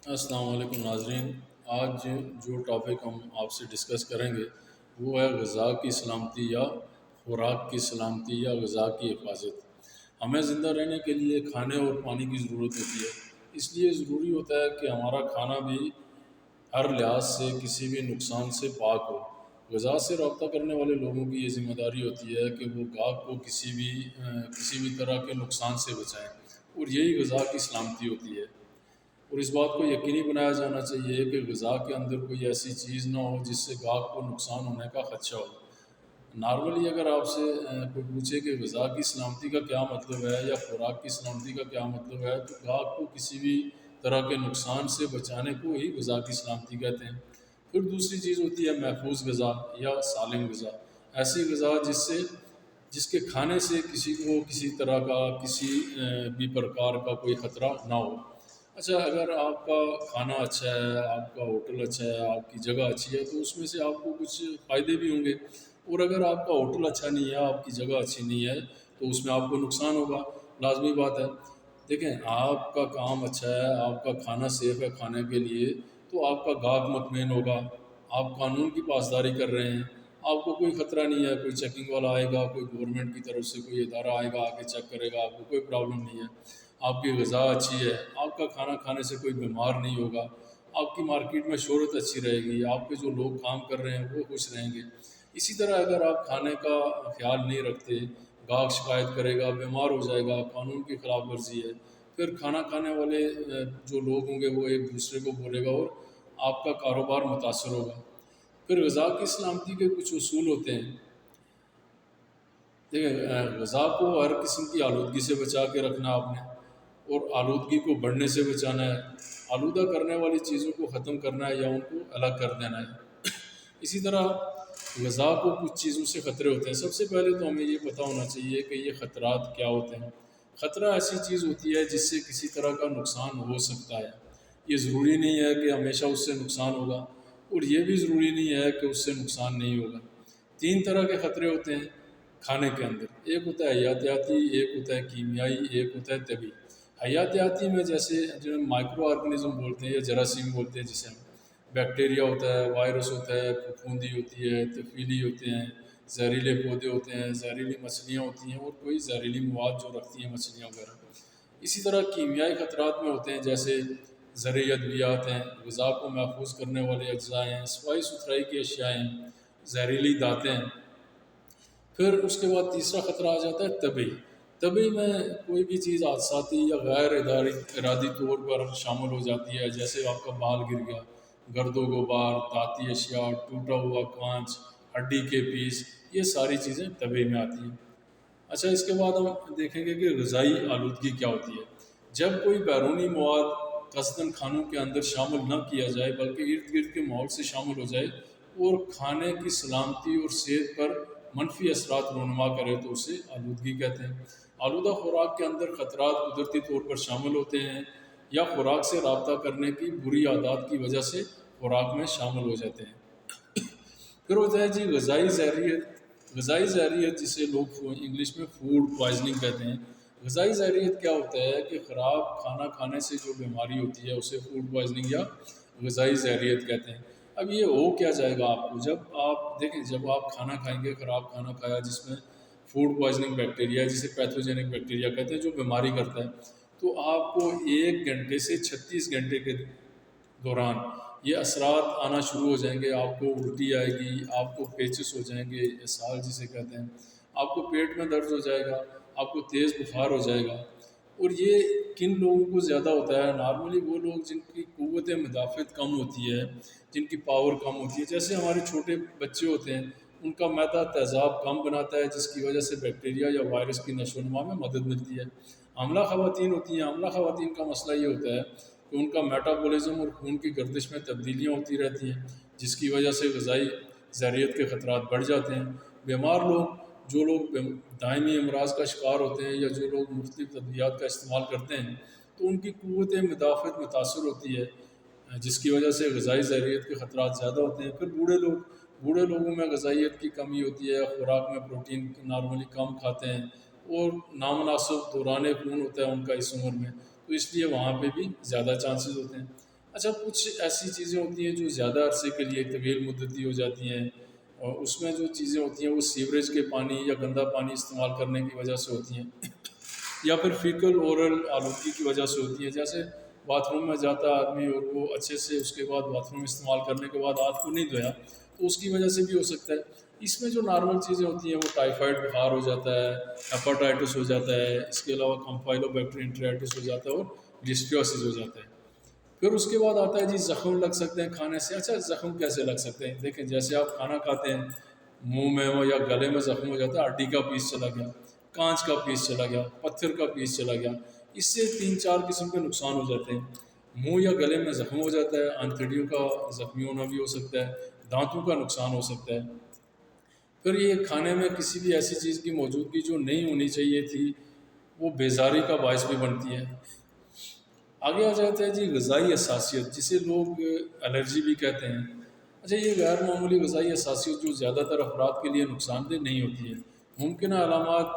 السلام علیکم ناظرین۔ آج جو ٹاپک ہم آپ سے ڈسکس کریں گے وہ ہے غذا کی سلامتی یا خوراک کی سلامتی یا غذا کی حفاظت۔ ہمیں زندہ رہنے کے لیے کھانے اور پانی کی ضرورت ہوتی ہے، اس لیے ضروری ہوتا ہے کہ ہمارا کھانا بھی ہر لحاظ سے کسی بھی نقصان سے پاک ہو۔ غذا سے رابطہ کرنے والے لوگوں کی یہ ذمہ داری ہوتی ہے کہ وہ گاہک کو کسی بھی طرح کے نقصان سے بچائیں، اور یہی غذا کی سلامتی ہوتی ہے۔ اور اس بات کو یقینی بنایا جانا چاہیے کہ غذا کے اندر کوئی ایسی چیز نہ ہو جس سے گاہک کو نقصان ہونے کا خدشہ ہو۔ نارملی اگر آپ سے کوئی پوچھے کہ غذا کی سلامتی کا کیا مطلب ہے یا خوراک کی سلامتی کا کیا مطلب ہے، تو گاہک کو کسی بھی طرح کے نقصان سے بچانے کو ہی غذا کی سلامتی کہتے ہیں۔ پھر دوسری چیز ہوتی ہے محفوظ غذا یا سالم غذا۔ ایسی غذا جس کے کھانے سے کسی کو کسی طرح کا کسی بھی پرکار کا کوئی خطرہ نہ ہو۔ اچھا، اگر آپ کا کھانا اچھا ہے، آپ کا ہوٹل اچھا ہے، آپ کی جگہ اچھی ہے، تو اس میں سے آپ کو کچھ فائدے بھی ہوں گے۔ اور اگر آپ کا ہوٹل اچھا نہیں ہے، آپ کی جگہ اچھی نہیں ہے، تو اس میں آپ کو نقصان ہوگا، لازمی بات ہے۔ دیکھیں، آپ کا کام اچھا ہے، آپ کا کھانا سیف ہے کھانے کے لیے، تو آپ کا گاہک مطمئن ہوگا، آپ قانون کی پاسداری کر رہے ہیں، آپ کو کوئی خطرہ نہیں ہے، کوئی چیکنگ والا آئے گا، کوئی گورنمنٹ کی طرف سے کوئی ادارہ آئے گا، آ کے چیک کرے گا، آپ کو کوئی پرابلم نہیں ہے۔ آپ کی غذا اچھی ہے، آپ کا کھانا کھانے سے کوئی بیمار نہیں ہوگا، آپ کی مارکیٹ میں شہرت اچھی رہے گی، آپ کے جو لوگ کام کر رہے ہیں وہ خوش رہیں گے۔ اسی طرح اگر آپ کھانے کا خیال نہیں رکھتے، گاہک شکایت کرے گا، بیمار ہو جائے گا، قانون کی خلاف ورزی ہے، پھر کھانا کھانے والے جو لوگ ہوں گے وہ ایک دوسرے کو بولے گا اور آپ کا کاروبار متاثر ہوگا۔ پھر غذا کی سلامتی کے کچھ اصول ہوتے ہیں۔ دیکھیں، غذا کو ہر قسم کی آلودگی سے بچا کے رکھنا آپ نے، اور آلودگی کو بڑھنے سے بچانا ہے۔ آلودہ کرنے والی چیزوں کو ختم کرنا ہے یا ان کو الگ کر دینا ہے۔ اسی طرح غذا کو کچھ چیزوں سے خطرے ہوتے ہیں۔ سب سے پہلے تو ہمیں یہ پتہ ہونا چاہیے کہ یہ خطرات کیا ہوتے ہیں۔ خطرہ ایسی چیز ہوتی ہے جس سے کسی طرح کا نقصان ہو سکتا ہے۔ یہ ضروری نہیں ہے کہ ہمیشہ اس سے نقصان ہوگا، اور یہ بھی ضروری نہیں ہے کہ اس سے نقصان نہیں ہوگا۔ تین طرح کے خطرے ہوتے ہیں کھانے کے اندر۔ ایک ہوتا ہے حیاتیاتی، ایک ہوتا ہے کیمیائی، ایک ہوتا ہے طبی۔ حیاتیاتی میں جیسے جو مائکرو آرگنزم بولتے ہیں یا جراثیم بولتے ہیں، جسے ہم بیکٹیریا ہوتا ہے، وائرس ہوتا ہے، پھپھوندی ہوتی ہے، طفیلی ہوتے ہیں، زہریلے پودے ہوتے ہیں، زہریلی مچھلیاں ہوتی ہیں، اور کوئی زہریلی مواد جو رکھتی ہیں مچھلیاں وغیرہ۔ اسی طرح کیمیائی خطرات میں ہوتے ہیں جیسے زرعی ادویات ہیں، غذا کو محفوظ کرنے والے اجزاء ہیں، صفائی ستھرائی کی اشیاء ہیں، زہریلی دھاتیں ہیں۔ پھر اس کے بعد تیسرا خطرہ آ جاتا ہے طبی۔ طبی میں کوئی بھی چیز حادثاتی یا غیر ارادی طور پر شامل ہو جاتی ہے، جیسے آپ کا بال گر گیا، گرد و غبار، دھاتی اشیاء، ٹوٹا ہوا کانچ، ہڈی کے پیس، یہ ساری چیزیں طبی میں آتی ہیں۔ اچھا، اس کے بعد ہم دیکھیں گے کہ غذائی آلودگی کیا ہوتی ہے۔ جب کوئی بیرونی مواد قصداً کھانوں کے اندر شامل نہ کیا جائے بلکہ ارد گرد کے ماحول سے شامل ہو جائے اور کھانے کی سلامتی اور صحت پر منفی اثرات رونما کرے تو اسے آلودگی کہتے ہیں۔ آلودہ خوراک کے اندر خطرات قدرتی طور پر شامل ہوتے ہیں یا خوراک سے رابطہ کرنے کی بری عادات کی وجہ سے خوراک میں شامل ہو جاتے ہیں۔ پھر ہوتا ہے جی غذائی زہریت۔ غذائی زہریت جسے لوگ انگلش میں فوڈ پوائزننگ کہتے ہیں۔ غذائی زہریت کیا ہوتا ہے کہ خراب کھانا کھانے سے جو بیماری ہوتی ہے اسے فوڈ پوائزننگ یا غذائی زہریت کہتے ہیں۔ اب یہ ہو کیا جائے گا آپ کو، جب آپ دیکھیں، جب آپ کھانا کھائیں گے، خراب کھانا کھایا جس میں فوڈ پوائزننگ بیکٹیریا ہے، جسے پیتھوجینک بیکٹیریا کہتے ہیں، جو بیماری کرتا ہے، تو آپ کو 1 گھنٹے سے 36 گھنٹے کے دوران یہ اثرات آنا شروع ہو جائیں گے۔ آپ کو الٹی آئے گی، آپ کو پیچس ہو جائیں گے، اسہال جسے کہتے ہیں، آپ کو پیٹ میں درد ہو جائے گا، آپ کو تیز بخار ہو جائے گا۔ اور یہ کن لوگوں کو زیادہ ہوتا ہے؟ نارملی وہ لوگ جن کی قوت مدافعت کم ہوتی ہے، جن کی پاور کم ہوتی ہے، جیسے ہمارے چھوٹے بچے ہوتے ہیں، ان کا معدہ تیزاب کم بناتا ہے، جس کی وجہ سے بیکٹیریا یا وائرس کی نشو و نما میں مدد ملتی ہے۔ حاملہ خواتین ہوتی ہیں، حاملہ خواتین کا مسئلہ یہ ہوتا ہے کہ ان کا میٹابولزم اور خون کی گردش میں تبدیلیاں ہوتی رہتی ہیں، جس کی وجہ سے غذائی زہریت کے خطرات بڑھ جاتے ہیں۔ بیمار لوگ، جو لوگ دائمی امراض کا شکار ہوتے ہیں یا جو لوگ مختلف ادویات کا استعمال کرتے ہیں، تو ان کی قوت مدافعت متاثر ہوتی ہے، جس کی وجہ سے غذائی زہریت کے خطرات زیادہ ہوتے ہیں۔ پھر بوڑھے لوگوں میں غذائیت کی کمی ہوتی ہے، خوراک میں پروٹین نارملی کم کھاتے ہیں، اور نامناسب دوران خون ہوتا ہے ان کا اس عمر میں، تو اس لیے وہاں پہ بھی زیادہ چانسز ہوتے ہیں۔ اچھا، کچھ ایسی چیزیں ہوتی ہیں جو زیادہ عرصے کے لیے طویل مدتی ہو جاتی ہیں، اور اس میں جو چیزیں ہوتی ہیں وہ سیوریج کے پانی یا گندا پانی استعمال کرنے کی وجہ سے ہوتی ہیں، یا پھر فیکل اورل آلودگی کی وجہ سے ہوتی ہے۔ جیسے باتھ روم میں جاتا ہے آدمی اور وہ اچھے سے اس کے بعد باتھ روم استعمال کرنے کے بعد ہاتھ کو نہیں دھویا، تو اس کی وجہ سے بھی ہو سکتا ہے۔ اس میں جو نارمل چیزیں ہوتی ہیں وہ ٹائیفائڈ بخار ہو جاتا ہے، ہیپاٹائٹس ہو جاتا ہے، اس کے علاوہ کمپائلو بیکٹری انٹرائٹس ہو جاتا ہے، اور لسٹریوسس ہو جاتا ہے۔ پھر اس کے بعد آتا ہے جی زخم لگ سکتے ہیں کھانے سے۔ اچھا، زخم کیسے لگ سکتے ہیں؟ دیکھیں، جیسے آپ کھانا کھاتے ہیں، منہ میں ہو یا گلے میں زخم ہو جاتا ہے، ہڈی کا پیس چلا گیا، کانچ کا پیس چلا گیا، پتھر کا پیس چلا گیا، اس سے 3-4 قسم کے نقصان ہو جاتے ہیں۔ منہ یا گلے میں زخم ہو جاتا ہے، انتڑیوں کا زخمی ہونا بھی ہو سکتا ہے، دانتوں کا نقصان ہو سکتا ہے۔ پھر یہ کھانے میں کسی بھی ایسی چیز کی موجودگی جو نہیں ہونی چاہیے تھی، وہ بیزاری کا باعث بھی بنتی ہے۔ آگے آ جاتا ہے جی غذائی حساسیت، جسے لوگ الرجی بھی کہتے ہیں۔ اچھا، یہ غیر معمولی غذائی حساسیت جو زیادہ تر افراد کے لیے نقصان دہ نہیں ہوتی ہے۔ ممکنہ علامات: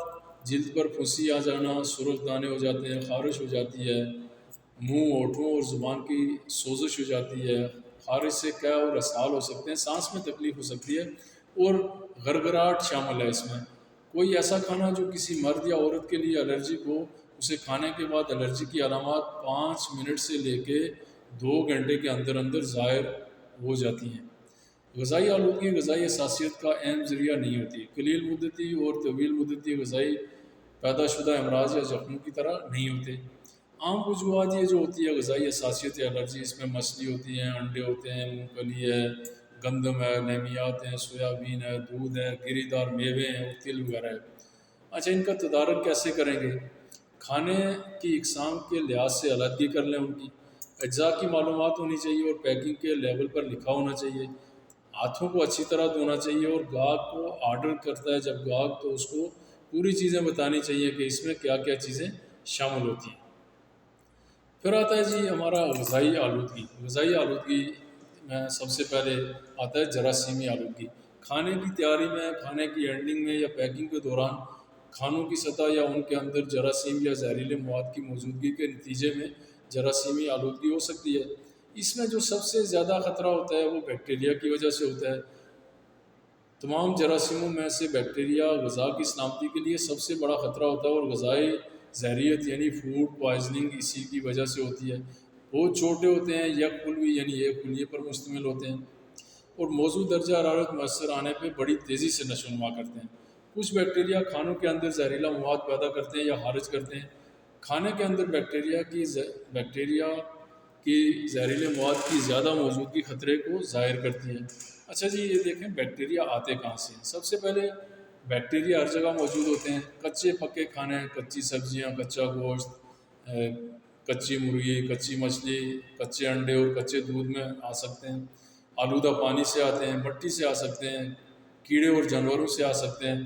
جلد پر پھنسی آ جانا، سرخ دانے ہو جاتے ہیں، خارش ہو جاتی ہے، منہ، ہونٹوں اور زبان کی سوزش ہو جاتی ہے، خارش سے قے اور اسہال ہو سکتے ہیں، سانس میں تکلیف ہو سکتی ہے، اور گھرگھراہٹ شامل ہے اس میں۔ کوئی ایسا کھانا جو کسی مرد یا عورت کے لیے الرجک ہو، اسے کھانے کے بعد الرجی کی علامات 5 منٹ سے لے کے 2 گھنٹے کے اندر اندر ظاہر ہو جاتی ہیں۔ غذائی آلودگی غذائی حساسیت کا اہم ذریعہ نہیں ہوتی۔ قلیل مدتی اور طویل مدتی غذائی پیدا شدہ امراض یا زخموں کی طرح نہیں ہوتے۔ عام وجوہات یہ جو ہوتی ہے غذائی حساسیت یا الرجی، اس میں مچھلی ہوتی ہیں، انڈے ہوتے ہیں، مونگ پھلی ہے، گندم ہے، نیمیات ہیں، سویابین ہے، دودھ ہے، گری دار میوے ہیں اور تل وغیرہ ہے۔ اچھا، ان کا تدارک کیسے کریں گے؟ کھانے کی اقسام کے لحاظ سے علیحدگی کر لیں، ان کی اجزاء کی معلومات ہونی چاہیے اور پیکنگ کے لیبل پر لکھا ہونا چاہیے۔ ہاتھوں کو اچھی طرح دھونا چاہیے، اور گاہک کو آرڈر کرتا ہے جب گاہک، تو اس کو پوری چیزیں بتانی چاہیے کہ اس میں کیا کیا چیزیں شامل ہوتی ہیں۔ پھر آتا ہے جی ہمارا غذائی آلودگی۔ غذائی آلودگی میں سب سے پہلے آتا ہے جراثیمی آلودگی۔ کھانے کی تیاری میں، کھانے کی ہینڈلنگ میں یا پیکنگ کے دوران کھانوں کی سطح یا ان کے اندر جراثیم یا زہریلے مواد کی موجودگی کے نتیجے میں جراثیمی آلودگی ہو سکتی ہے۔ اس میں جو سب سے زیادہ خطرہ ہوتا ہے وہ بیکٹیریا کی وجہ سے ہوتا ہے۔ تمام جراثیموں میں سے بیکٹیریا غذا کی سلامتی کے لیے سب سے بڑا خطرہ ہوتا ہے، اور غذائی زہریت یعنی فوڈ پوائزننگ اسی کی وجہ سے ہوتی ہے۔ بہت چھوٹے ہوتے ہیں، یک خلوی یعنی ایک خلیے پر مشتمل ہوتے ہیں، اور موضوع درجہ حرارت مؤثر آنے پہ بڑی تیزی سے نشو و نما کرتے ہیں۔ کچھ بیکٹیریا کھانوں کے اندر زہریلا مواد پیدا کرتے ہیں یا خارج کرتے ہیں۔ کھانے کے اندر بیکٹیریا کی زہریلے مواد کی زیادہ موجودگی خطرے کو ظاہر کرتی ہے۔ اچھا جی، یہ دیکھیں بیکٹیریا آتے کہاں سے ہیں۔ سب سے پہلے بیکٹیریا ہر جگہ موجود ہوتے ہیں۔ کچے پکے کھانے، کچی سبزیاں، کچا گوشت، کچی مرغی، کچی مچھلی، کچے انڈے اور کچے دودھ میں آ سکتے ہیں۔ آلودہ پانی سے آتے ہیں، مٹی سے آ سکتے ہیں، کیڑے اور جانوروں سے آ سکتے ہیں،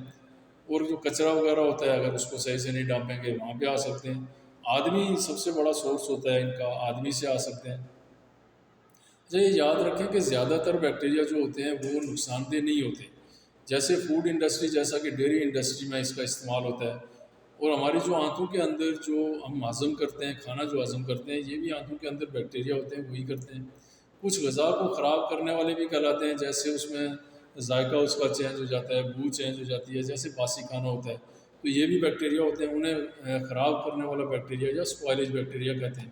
اور جو کچرا وغیرہ ہوتا ہے اگر اس کو صحیح سے نہیں ڈانپیں گے وہاں پہ آ سکتے ہیں۔ آدمی سب سے بڑا سورس ہوتا ہے ان کا، آدمی سے آ سکتے ہیں۔ اچھا، یہ یاد رکھیں کہ زیادہ تر بیکٹیریا جو ہوتے ہیں وہ نقصان دہ نہیں ہوتے۔ جیسے فوڈ انڈسٹری، جیسا کہ ڈیری انڈسٹری میں اس کا استعمال ہوتا ہے، اور ہماری جو آنتوں کے اندر جو ہم ہضم کرتے ہیں، کھانا جو ہضم کرتے ہیں، یہ بھی آنتوں کے اندر بیکٹیریا ہوتے ہیں، وہی کرتے ہیں۔ کچھ غذا کو خراب کرنے والے بھی کہلاتے ہیں، جیسے اس میں ذائقہ اس کا چینج ہو جاتا ہے، بو چینج ہو جاتی ہے، جیسے باسی کھانا ہوتا ہے، تو یہ بھی بیکٹیریا ہوتے ہیں، انہیں خراب کرنے والا بیکٹیریا یا اسپوائلیج بیکٹیریا کہتے ہیں۔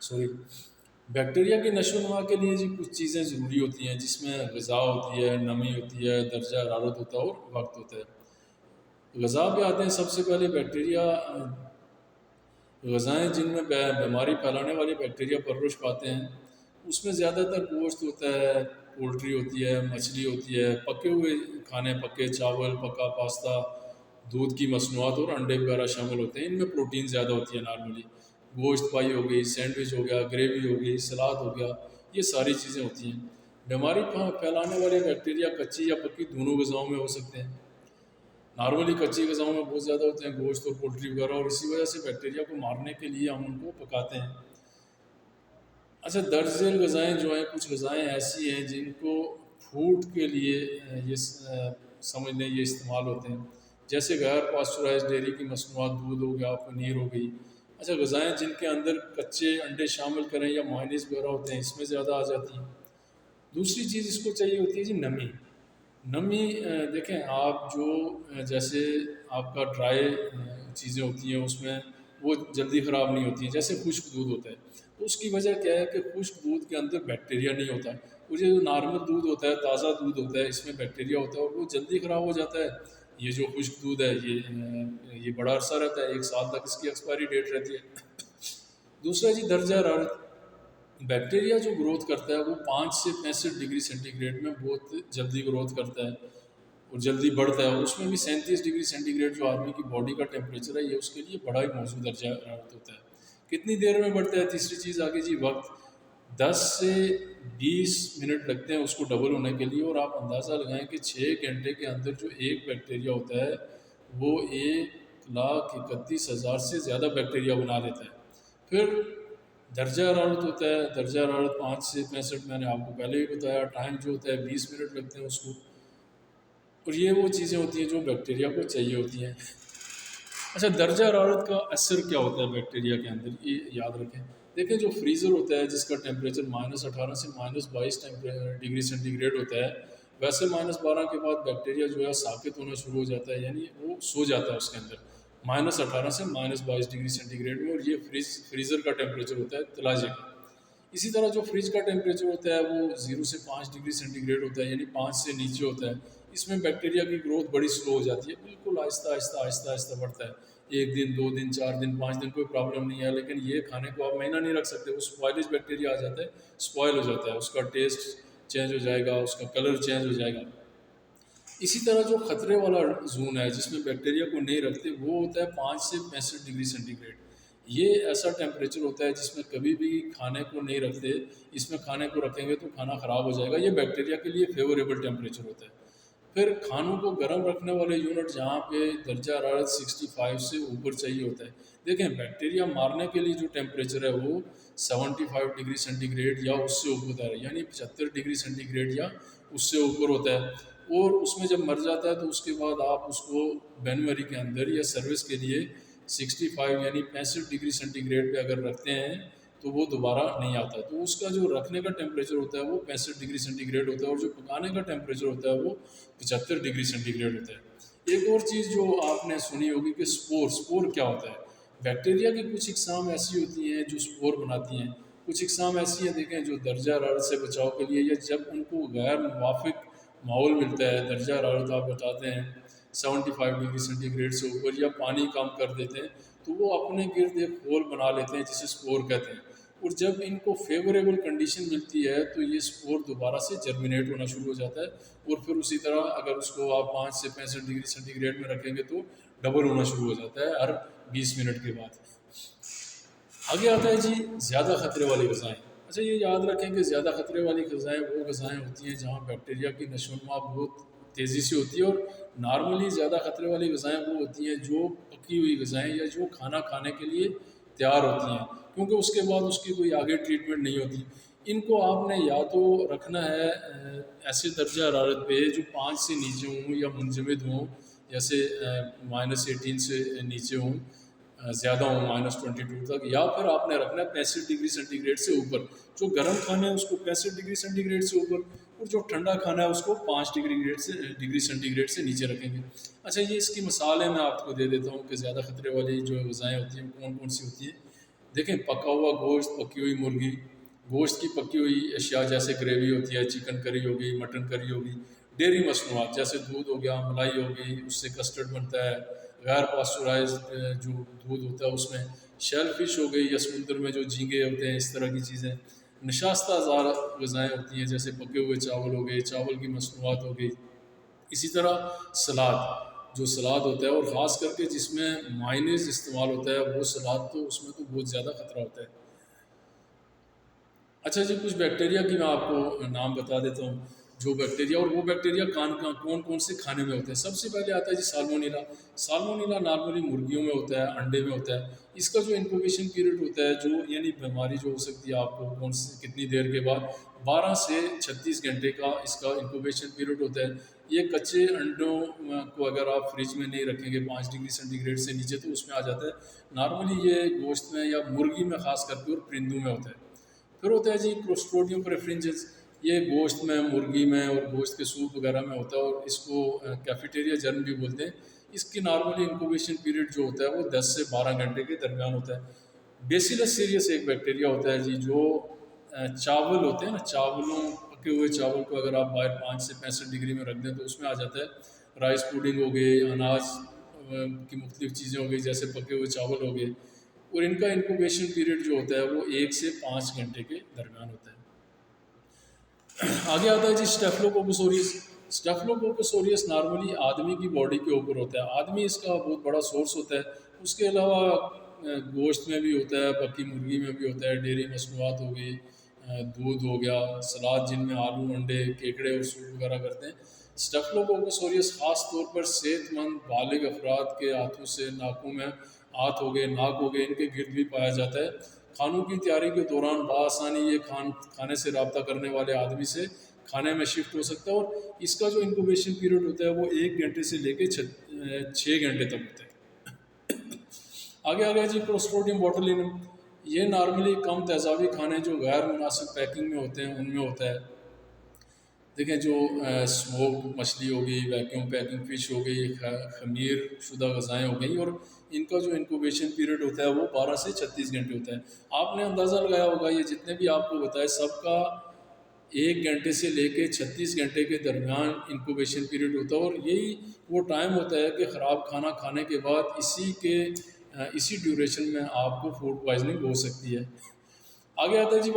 سوری بیکٹیریا کی نشو و نما کے لیے جی کچھ چیزیں ضروری ہوتی ہیں، جس میں غذا ہوتی ہے، نمی ہوتی ہے، درجہ حرارت ہوتا ہے اور وقت ہوتا ہے۔ غذا پہ آتے ہیں۔ سب سے پہلے بیکٹیریا غذائیں جن میں بیماری پھیلانے والے بیکٹیریا پرورش پاتے ہیں، اس میں زیادہ تر گوشت ہوتا ہے، پولٹری ہوتی ہے، مچھلی ہوتی ہے، پکے ہوئے کھانے، پکے چاول، پکا پاستا، دودھ کی مصنوعات اور انڈے وغیرہ شامل ہوتے ہیں۔ ان میں پروٹین زیادہ ہوتی ہے نارملی۔ گوشت پائی ہو گئی، سینڈوچ ہو گیا، گریوی ہو گئی، سلاد ہو گیا، یہ ساری چیزیں ہوتی ہیں۔ بیماری پھیلانے والے بیکٹیریا کچی یا پکی دونوں غذاؤں میں ہو سکتے ہیں۔ نارملی کچی غذاؤں میں بہت زیادہ ہوتے ہیں، گوشت اور پولٹری وغیرہ، اور اسی وجہ سے بیکٹیریا کو مارنے کے لیے ہم ان کو پکاتے ہیں۔ اچھا، درج ذیل غذائیں جو ہیں، کچھ غذائیں ایسی ہیں جن کو فوڈ کے لیے یہ سمجھ لیں یہ استعمال ہوتے ہیں، جیسے غیر پاسچرائز ڈیری کی مصنوعات، دودھ ہو گیا، پنیر ہو گئی، اچھا، غذائیں جن کے اندر کچے انڈے شامل کریں یا مائونیز وغیرہ ہوتے ہیں، اس میں زیادہ آ جاتی ہیں۔ دوسری چیز اس کو چاہیے ہوتی ہے جی نمی۔ نمی دیکھیں آپ جو جیسے آپ کا ڈرائی چیزیں ہوتی ہیں اس میں وہ جلدی خراب نہیں ہوتی ہیں، جیسے خشک دودھ ہوتا ہے، تو اس کی وجہ کیا ہے کہ خشک دودھ کے اندر بیکٹیریا نہیں ہوتا۔ وہ جو نارمل دودھ ہوتا ہے، تازہ دودھ ہوتا ہے، اس میں بیکٹیریا ہوتا ہے اور وہ جلدی خراب ہو جاتا ہے۔ یہ جو خشک دودھ ہے یہ بڑا عرصہ رہتا ہے، 1 سال تک اس کی ایکسپائری ڈیٹ رہتی ہے۔ دوسرا جی درجہ حرارت۔ بیکٹیریا جو گروتھ کرتا ہے وہ 5 سے 65 ڈگری سینٹی گریڈ میں بہت جلدی گروتھ کرتا ہے اور جلدی بڑھتا ہے، اور اس میں بھی 37 ڈگری سینٹی گریڈ جو آدمی کی باڈی کا ٹیمپریچر ہے، یہ اس کے لیے بڑا ہی موزوں درجہ حرارت ہوتا ہے۔ کتنی دیر میں بڑھتا ہے؟ تیسری چیز آگے جی وقت۔ 10 سے 20 منٹ لگتے ہیں اس کو ڈبل ہونے کے لیے، اور آپ اندازہ لگائیں کہ 6 گھنٹے کے اندر جو ایک بیکٹیریا ہوتا ہے وہ 1,31,000 سے زیادہ بیکٹیریا بنا دیتا ہے۔ پھر درجہ حرارت ہوتا ہے، درجہ حرارت 5 سے 65 میں نے آپ کو پہلے ہی بتایا، ٹائم جو ہوتا ہے 20 منٹ لگتے ہیں اس کو، اور یہ وہ چیزیں ہوتی ہیں جو بیکٹیریا کو چاہیے ہوتی ہیں۔ اچھا، درجہ حرارت کا اثر کیا ہوتا ہے بیکٹیریا کے اندر، یہ یاد رکھیں۔ دیکھیں جو فریزر ہوتا ہے جس کا ٹیمپریچر -18 سے -22 ڈگری سینٹی گریڈ ہوتا ہے، ویسے -12 کے بعد بیکٹیریا جو ہے ساکت ہونا شروع ہو جاتا ہے، یعنی وہ سو جاتا ہے اس کے اندر -18 سے -22 ڈگری سینٹی گریڈ میں، اور یہ فریزر کا ٹیمپریچر ہوتا ہے تلاجے کا۔ اسی طرح جو فریج کا ٹیمپریچر ہوتا ہے وہ 0 سے 5 ڈگری سینٹی گریڈ ہوتا ہے، یعنی 5 سے نیچے ہوتا ہے۔ اس میں بیکٹیریا کی گروتھ بڑی سلو ہو جاتی ہے، بالکل آہستہ آہستہ آہستہ آہستہ بڑھتا ہے۔ 1 دن 2 دن 4 دن 5 دن کوئی پرابلم نہیں ہے، لیکن یہ کھانے کو آپ مہینہ نہیں رکھ سکتے، وہ سپوائلج بیکٹیریا آ جاتا ہے، سپوائل ہو جاتا ہے، اس کا ٹیسٹ چینج ہو جائے گا، اس کا کلر چینج ہو جائے گا۔ اسی طرح جو خطرے والا زون ہے جس میں بیکٹیریا کو نہیں رکھتے، وہ ہوتا ہے 5 سے 65 ڈگری سینٹی گریڈ۔ یہ ایسا ٹیمپریچر ہوتا ہے جس میں کبھی بھی کھانے کو نہیں رکھتے، اس میں کھانے کو رکھیں گے تو کھانا خراب ہو جائے گا، یہ بیکٹیریا کے لیے فیوریبل ٹیمپریچر ہوتا ہے۔ پھر کھانوں کو گرم رکھنے والے یونٹ جہاں پہ درجہ حرارت 65 سے اوپر چاہیے ہوتا ہے۔ دیکھیں بیکٹیریا مارنے کے لیے جو ٹیمپریچر ہے وہ 75 ڈگری سینٹی گریڈ یا اس سے اوپر ہوتا ہے، یعنی 75 ڈگری سینٹی گریڈ یا اس سے اوپر ہوتا ہے۔ اور اس میں جب مر جاتا ہے تو اس کے بعد آپ اس کو بین مری کے اندر یا سروس کے لیے 65 یعنی 65 ڈگری سینٹی گریڈ پہ اگر رکھتے ہیں تو وہ دوبارہ نہیں آتا۔ تو اس کا جو رکھنے کا ٹیمپریچر ہوتا ہے وہ 65 ڈگری سینٹی گریڈ ہوتا ہے، اور جو پکانے کا ٹیمپریچر ہوتا ہے وہ 75 ڈگری سینٹی گریڈ ہوتا ہے۔ ایک اور چیز جو آپ نے سنی ہوگی کہ سپور کیا ہوتا ہے۔ بیکٹیریا کی کچھ اقسام ایسی ہوتی ہیں جو سپور بناتی ہیں، کچھ اقسام ایسی ہیں دیکھیں جو درجہ حرارت سے بچاؤ کے لیے، یا جب ان کو غیر موافق ماحول ملتا ہے، درجہ حرارت آپ بتاتے ہیں 75 ڈگری سینٹی گریڈ سے اوپر، یا پانی کم کر دیتے ہیں، تو وہ اپنے گرد ایک ہول بنا لیتے ہیں جسے سپور کہتے ہیں، اور جب ان کو فیوریبل کنڈیشن ملتی ہے تو یہ سپور دوبارہ سے جرمینیٹ ہونا شروع ہو جاتا ہے، اور پھر اسی طرح اگر اس کو آپ 5 سے 65 ڈگری سینٹی گریڈ میں رکھیں گے تو ڈبل ہونا شروع ہو جاتا ہے ہر 20 منٹ کے بعد۔ آگے آتا ہے جی زیادہ خطرے والی غذائیں۔ اچھا، یہ یاد رکھیں کہ زیادہ خطرے والی غذائیں وہ غذائیں ہوتی ہیں جہاں بیکٹیریا کی نشو و نما بہت تیزی سے ہوتی ہے، اور نارملی زیادہ خطرے والی غذائیں وہ ہوتی ہیں جو پکی ہوئی غذائیں یا جو کھانا کھانے کے لیے تیار ہوتی ہیں، کیونکہ اس کے بعد اس کی کوئی آگے ٹریٹمنٹ نہیں ہوتی۔ ان کو آپ نے یا تو رکھنا ہے ایسے درجہ حرارت پہ جو 5 سے نیچے ہوں یا منجمد ہوں، جیسے -18 سے نیچے ہوں، زیادہ ہوں -22 تک، یا پھر آپ نے رکھنا ہے 65 ڈگری سینٹی گریڈ سے اوپر۔ جو گرم کھانا ہے اس کو 65 ڈگری سینٹی گریڈ سے اوپر، اور جو ٹھنڈا کھانا ہے اس کو 5 ڈگری سینٹی گریڈ سے نیچے رکھیں گے۔ اچھا، یہ اس کی مثالیں میں آپ کو دے دیتا ہوں کہ زیادہ خطرے والی جو غذائیں ہوتی ہیں کون کون سی ہوتی ہیں۔ دیکھیں پکا ہوا گوشت، پکی ہوئی مرغی، گوشت کی پکی ہوئی اشیاء جیسے گریوی ہوتی ہے، چکن کری ہوگی، مٹن کری ہوگی، ڈیری مصنوعات جیسے دودھ ہو گیا، ملائی ہوگی، اس سے کسٹرڈ بنتا ہے، غیر پاسچرائز جو دودھ ہوتا ہے اس میں، شیل فش ہو گئی یا سمندر میں جو جھینگے ہوتے ہیں، اس طرح کی چیزیں، نشاستہ زار غذائیں ہوتی ہیں جیسے پکے ہوئے چاول ہو گئے، چاول کی مصنوعات ہو گئی، اسی طرح سلاد، جو سلاد ہوتا ہے اور خاص کر کے جس میں مائنیز استعمال ہوتا ہے وہ سلاد، تو اس میں تو بہت زیادہ خطرہ ہوتا ہے۔ اچھا جی، کچھ بیکٹیریا کی میں آپ کو نام بتا دیتا ہوں۔ جو بیکٹیریا، اور وہ بیکٹیریا کون کون سے کھانے میں ہوتے ہیں. سب سے پہلے آتا ہے جی سالمونیلا. سالمونیلا نارملی مرغیوں میں ہوتا ہے، انڈے میں ہوتا ہے. اس کا جو انکوبیشن پیریڈ ہوتا ہے، جو یعنی بیماری جو ہو سکتی ہے آپ کو کون سی کتنی دیر کے بعد، 12 سے 36 گھنٹے کا اس کا انکوبیشن پیریڈ ہوتا ہے. یہ کچے انڈوں کو اگر آپ فریج میں نہیں رکھیں گے 5 ڈگری سینٹی گریڈ سے نیچے تو اس میں آ جاتا ہے. نارملی یہ گوشت میں یا مرغی میں خاص کر کے اور پرندوں میں ہوتا ہے. پھر ہوتا ہے جی کلوسٹریڈیم پریفرنجنس. یہ گوشت میں، مرغی میں اور گوشت کے سوپ وغیرہ میں ہوتا ہے، اور اس کو کیفیٹیریا جرم بھی بولتے ہیں. اس کی نارملی انکوبیشن پیریڈ جو ہوتا ہے وہ 10 سے 12 گھنٹے کے درمیان ہوتا ہے. بیسیلس سیریس ایک بیکٹیریا ہوتا ہے جی، جو چاول ہوتے ہیں نا، چاولوں پکے ہوئے چاول کو اگر آپ باہر 5 سے 65 ڈگری میں رکھ دیں تو اس میں آ جاتا ہے. رائس پوڈنگ ہو گئی، اناج کی مختلف چیزیں ہو گئی جیسے پکے ہوئے چاول ہو گئے، اور ان کا انکوبیشن پیریڈ جو ہوتا ہے وہ 1 سے 5 گھنٹے کے درمیان ہوتا ہے. آگے آتا ہے جی اسٹیفلوکوکس. اسٹیفلوکوکس نارملی آدمی کی باڈی کے اوپر ہوتا ہے. آدمی اس کا بہت بڑا سورس ہوتا ہے. اس کے علاوہ گوشت میں بھی ہوتا ہے، پکی مرغی میں بھی ہوتا ہے، ڈیری مصنوعات ہو گئی، دودھ ہو گیا، سلاد جن میں آلو، انڈے، کیکڑے اور سوپ وغیرہ کرتے ہیں. اسٹیفلوکوکس خاص طور پر صحت مند بالغ افراد کے ہاتھوں سے، ناکوں میں ہاتھ ہو گئے، ناک ہو گئے، ان کے گرد بھی پایا جاتا ہے. کھانوں کی تیاری کے دوران بآسانی یہ کھانے سے رابطہ کرنے والے آدمی سے کھانے میں شفٹ ہو سکتا ہے، اور اس کا جو انکوبیشن پیریڈ ہوتا ہے وہ 1 گھنٹے سے لے کے 6 گھنٹے تک ہوتا ہے. آگے آ گیا جی کلوسٹریڈیم بوٹولینم. یہ نارملی کم تیزابی کھانے جو غیر مناسب پیکنگ میں ہوتے ہیں ان میں ہوتا ہے. دیکھیں جو اسموک مچھلی ہو گئی، ویکیوم پیکنگ فش ہو گئی، خمیر شدہ غذائیں ہو گئیں، اور ان کا جو انکوبیشن پیریڈ ہوتا ہے وہ 12 سے 36 گھنٹے ہوتا ہے. آپ نے اندازہ لگایا ہوگا یہ جتنے بھی آپ کو بتائے سب کا 1 گھنٹے سے لے کے 36 گھنٹے کے درمیان انکوبیشن پیریڈ ہوتا ہے، اور یہی وہ ٹائم ہوتا ہے کہ خراب کھانا کھانے کے بعد اسی ڈیوریشن میں آپ کو فوڈ پوائزننگ ہو سکتی ہے. آگے آتا ہے جی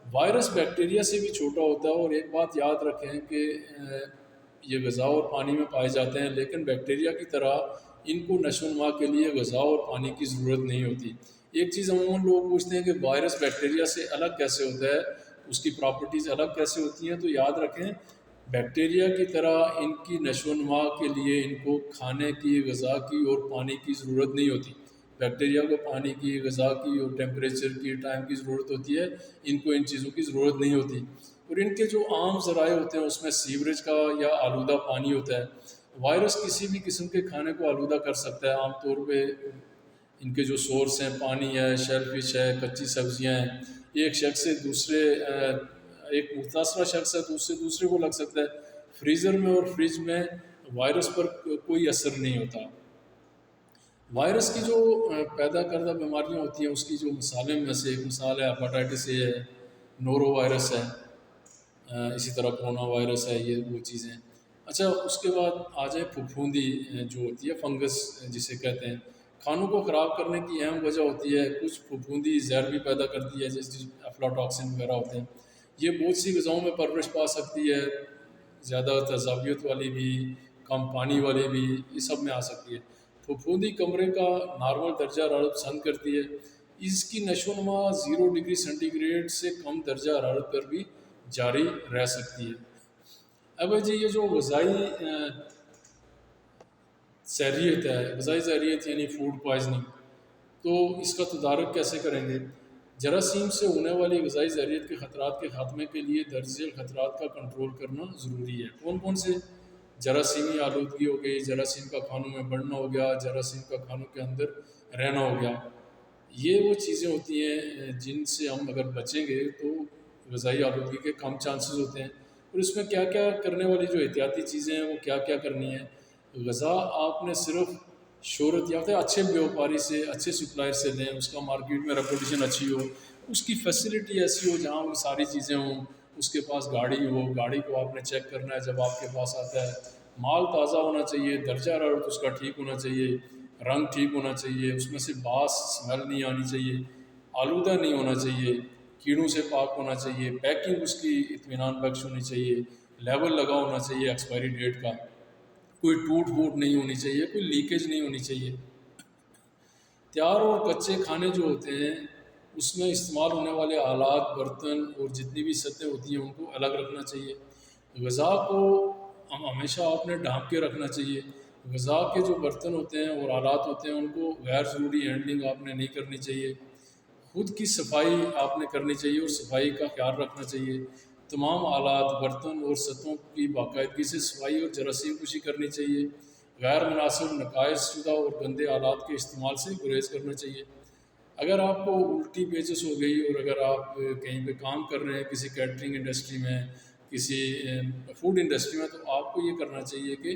وائرس بیکٹیریا سے بھی چھوٹا ہوتا ہے، اور ایک بات یاد رکھیں کہ یہ غذا اور پانی میں پائے جاتے ہیں، لیکن بیکٹیریا کی طرح ان کو نشو و نما کے لیے غذا اور پانی کی ضرورت نہیں ہوتی. ایک چیز عموماً لوگ پوچھتے ہیں کہ وائرس بیکٹیریا سے الگ کیسے ہوتا ہے، اس کی پراپرٹیز الگ کیسے ہوتی ہیں، تو یاد رکھیں بیکٹیریا کی طرح ان کی نشو و نما کے لیے ان کو کھانے کی، غذا کی اور پانی کی ضرورت نہیں ہوتی. بیکٹیریا کو پانی کی، غذا کی اور ٹیمپریچر کی، ٹائم کی ضرورت ہوتی ہے، ان کو ان چیزوں کی ضرورت نہیں ہوتی. اور ان کے جو عام ذرائع ہوتے ہیں اس میں سیوریج کا یا آلودہ پانی ہوتا ہے. وائرس کسی بھی قسم کے کھانے کو آلودہ کر سکتا ہے. عام طور پہ ان کے جو سورس ہیں پانی ہے، شیل فش ہے، کچی سبزیاں ہیں. ایک شخص سے ایک متاثرہ شخص ہے دوسرے کو لگ سکتا ہے. فریزر میں اور فریج میں وائرس پر کوئی اثر نہیں ہوتا. وائرس کی جو پیدا کردہ بیماریاں ہوتی ہیں اس کی جو مثالیں میں سے ایک مثال ہے ہیپاٹائٹس اے ہے، نورو وائرس ہے، اسی طرح کرونا وائرس ہے، یہ وہ چیزیں. اچھا اس کے بعد آ جائیں پھپھوندی جو ہوتی ہے، فنگس جسے کہتے ہیں. کھانوں کو خراب کرنے کی اہم وجہ ہوتی ہے کچھ پھپھوندی زہر بھی پیدا کرتی ہے جیسے افلاٹاکسن وغیرہ ہوتے ہیں. یہ بہت سی غذاؤں میں پرورش پا سکتی ہے، زیادہ تیزابیت والی بھی، کم پانی والی بھی، یہ سب میں آ سکتی ہے. پھپھوندی کمرے کا نارمل درجہ حرارت پسند کرتی ہے. اس کی نشو و نما 0 ڈگری سینٹی گریڈ سے کم درجہ حرارت پر بھی جاری رہ سکتی ہے. اب جی یہ جو غذائی زہریت یعنی فوڈ پوائزننگ، تو اس کا تدارک کیسے کریں گے؟ جراثیم سے ہونے والی غذائی زہریت کے خطرات کے خاتمے کے لیے درج ذیل خطرات کا کنٹرول کرنا ضروری ہے. کون کون سے؟ جراثیمی آلودگی ہو گئی، جراثیم کا کھانوں میں بڑھنا ہو گیا، جراثیم کا کھانوں کے اندر رہنا ہو گیا. یہ وہ چیزیں ہوتی ہیں جن سے ہم اگر بچیں گے تو غذائی آلودگی کے کم چانسز ہوتے ہیں. اور اس میں کیا کیا کرنے والی جو احتیاطی چیزیں ہیں وہ کیا کیا کرنی ہیں؟ غذا آپ نے صرف شہرت یافتہ اچھے بیوپاری سے، اچھے سپلائر سے لیں، اس کا مارکیٹ میں ریپوٹیشن اچھی ہو، اس کی فیسلٹی ایسی ہو جہاں وہ ساری چیزیں ہوں، اس کے پاس گاڑی ہو، گاڑی کو آپ نے چیک کرنا ہے جب آپ کے پاس آتا ہے. مال تازہ ہونا چاہیے، درجہ حرارت اس کا ٹھیک ہونا چاہیے، رنگ ٹھیک ہونا چاہیے، اس میں سے باس اسمیل نہیں آنی چاہیے، آلودہ نہیں ہونا چاہیے، کیڑوں سے پاک ہونا چاہیے، پیکنگ اس کی اطمینان بخش ہونی چاہیے، لیبل لگا ہونا چاہیے ایکسپائری ڈیٹ کا، کوئی ٹوٹ پھوٹ نہیں ہونی چاہیے، کوئی لیکیج نہیں ہونی چاہیے. تیار اور کچے کھانے جو ہوتے ہیں اس میں استعمال ہونے والے آلات، برتن اور جتنی بھی سطحیں ہوتی ہیں ان کو الگ رکھنا چاہیے. غذا کو ہمیشہ آپ نے ڈھانپ کے رکھنا چاہیے. غذا کے جو برتن ہوتے ہیں اور آلات ہوتے ہیں ان کو غیر ضروری ہینڈلنگ آپ نے نہیں کرنی چاہیے. خود کی صفائی آپ نے کرنی چاہیے اور صفائی کا خیال رکھنا چاہیے. تمام آلات، برتن اور سطحوں کی باقاعدگی سے صفائی اور جراثیم کشی کرنی چاہیے. غیر مناسب، نقائص شدہ اور گندے آلات کے استعمال سے گریز کرنا چاہیے. اگر آپ کو الٹی پیچس ہو گئی اور اگر آپ کہیں پہ کام کر رہے ہیں کسی کیٹرنگ انڈسٹری میں، کسی فوڈ انڈسٹری میں، تو آپ کو یہ کرنا چاہیے کہ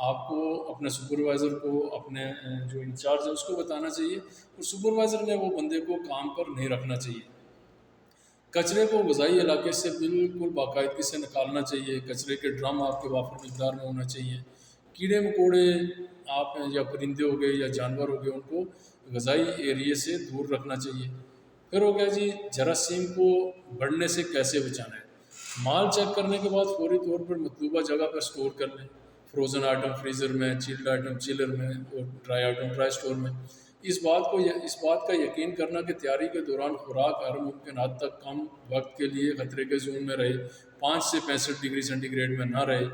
آپ کو اپنے سپروائزر کو، اپنے جو انچارج ہے اس کو بتانا چاہیے، اور سپروائزر نے وہ بندے کو کام پر نہیں رکھنا چاہیے. کچرے کو غذائی علاقے سے بالکل باقاعدگی سے نکالنا چاہیے. کچرے کے ڈرم آپ کے وافر مقدار میں ہونا چاہیے. کیڑے مکوڑے آپ یا پرندے ہو گئے یا جانور ہو گئے ان کو غذائی ایریے سے دور رکھنا چاہیے. پھر ہو گیا جی جراثیم کو بڑھنے سے کیسے بچانا ہے. مال چیک کرنے کے بعد فوری طور پر مطلوبہ جگہ پر سٹور کر لیں. فروزن آئٹم فریزر میں، چلڈ آئٹم چلر میں، اور ڈرائی آئٹم ڈرائی سٹور میں. اس بات کا یقین کرنا کہ تیاری کے دوران خوراک ہر ممکن حد تک کم وقت کے لیے خطرے کے زون میں رہے، 5 سے 65 ڈگری سینٹی گریڈ میں نہ رہے.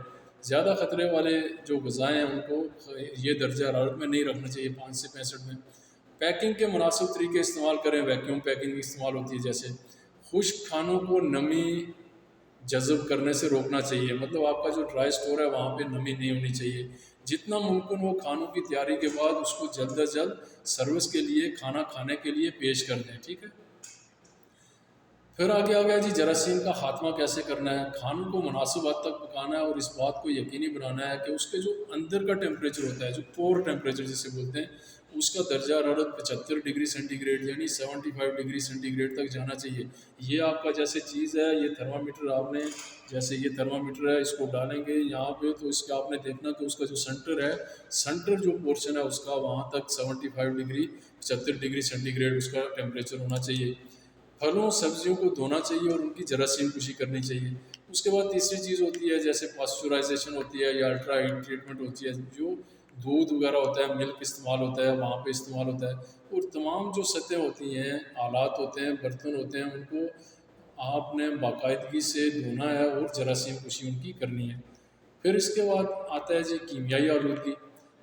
زیادہ خطرے والے جو غذائیں ہیں ان کو یہ درجہ حرارت میں نہیں رکھنا چاہیے 5 سے 65 میں. پیکنگ کے مناسب طریقے استعمال کریں. ویکیوم پیکنگ استعمال ہوتی ہے، جیسے خشک کھانوں کو نمی جذب کرنے سے روکنا چاہیے. مطلب آپ کا جو ڈرائی سٹور ہے وہاں پہ نمی نہیں ہونی چاہیے. جتنا ممکن ہو کھانوں کی تیاری کے بعد اس کو جلد از جلد سروس کے لیے، کھانا کھانے کے لیے پیش کر دیں. ٹھیک ہے. پھر آگے آ گیا جی جراثیم کا خاتمہ کیسے کرنا ہے. کھانوں کو مناسب حد تک پکانا ہے اور اس بات کو یقینی بنانا ہے کہ اس کے جو اندر کا ٹیمپریچر ہوتا ہے، جو کور ٹیمپریچر جسے بولتے ہیں، اس کا درجہ حرارت 75 ڈگری سینٹی گریڈ یعنی 75 ڈگری سینٹی گریڈ تک جانا چاہیے. یہ آپ کا جیسے چیز ہے، یہ تھرمامیٹر آپ نے، جیسے یہ تھرمامیٹر ہے، اس کو ڈالیں گے یہاں پہ تو اس کا آپ نے دیکھنا کہ اس کا جو سینٹر ہے، سینٹر جو پورشن ہے اس کا وہاں تک 75 ڈگری 75 ڈگری سینٹی گریڈ اس کا ٹیمپریچر ہونا چاہیے. پھلوں سبزیوں کو دھونا چاہیے اور ان کی جراثیم کشی کرنی چاہیے. اس کے بعد تیسری چیز ہوتی ہے جیسے پاسچرائزیشن ہوتی ہے یا الٹرا ہیٹ ٹریٹمنٹ ہوتی ہے، جو دودھ وغیرہ ہوتا ہے، ملک استعمال ہوتا ہے وہاں پہ استعمال ہوتا ہے. اور تمام جو سطح ہوتی ہیں، آلات ہوتے ہیں، برتن ہوتے ہیں، ان کو آپ نے باقاعدگی سے دھونا ہے اور جراثیم کشی ان کی کرنی ہے. پھر اس کے بعد آتا ہے جی کیمیائی آلودگی.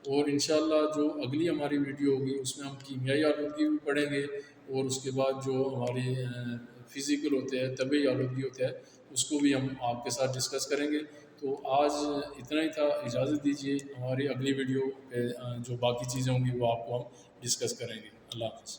اور انشاءاللہ جو اگلی ہماری ویڈیو ہوگی اس میں ہم کیمیائی آلودگی بھی پڑھیں گے، اور اس کے بعد جو ہماری فزیکل ہوتے ہیں، طبعی آلودگی ہوتا ہے، اس کو بھی ہم آپ کے ساتھ ڈسکس کریں گے. تو آج اتنا ہی تھا. اجازت دیجیے، ہماری اگلی ویڈیو پہ جو باقی چیزیں ہوں گی وہ آپ کو ہم ڈسکس کریں گے. اللہ حافظ.